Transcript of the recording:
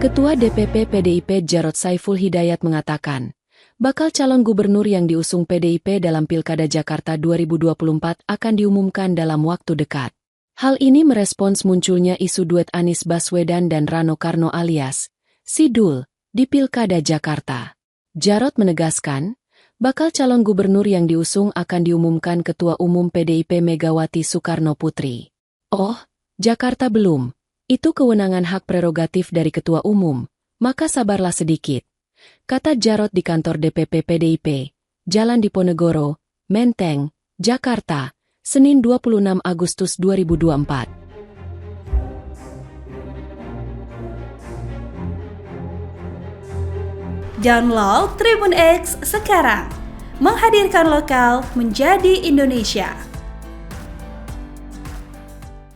Ketua DPP PDIP Jarod Saiful Hidayat mengatakan, bakal calon gubernur yang diusung PDIP dalam Pilkada Jakarta 2024 akan diumumkan dalam waktu dekat. Hal ini merespons munculnya isu duet Anies Baswedan dan Rano Karno alias Si Dul di Pilkada Jakarta. Jarod menegaskan, bakal calon gubernur yang diusung akan diumumkan Ketua Umum PDIP Megawati Soekarno Putri. Oh, Jakarta belum. Itu kewenangan hak prerogatif dari Ketua Umum, maka sabarlah sedikit, kata Jarod di kantor DPP PDIP, Jalan Diponegoro, Menteng, Jakarta, Senin 26 Agustus 2024. Download Tribun X sekarang, menghadirkan lokal menjadi Indonesia.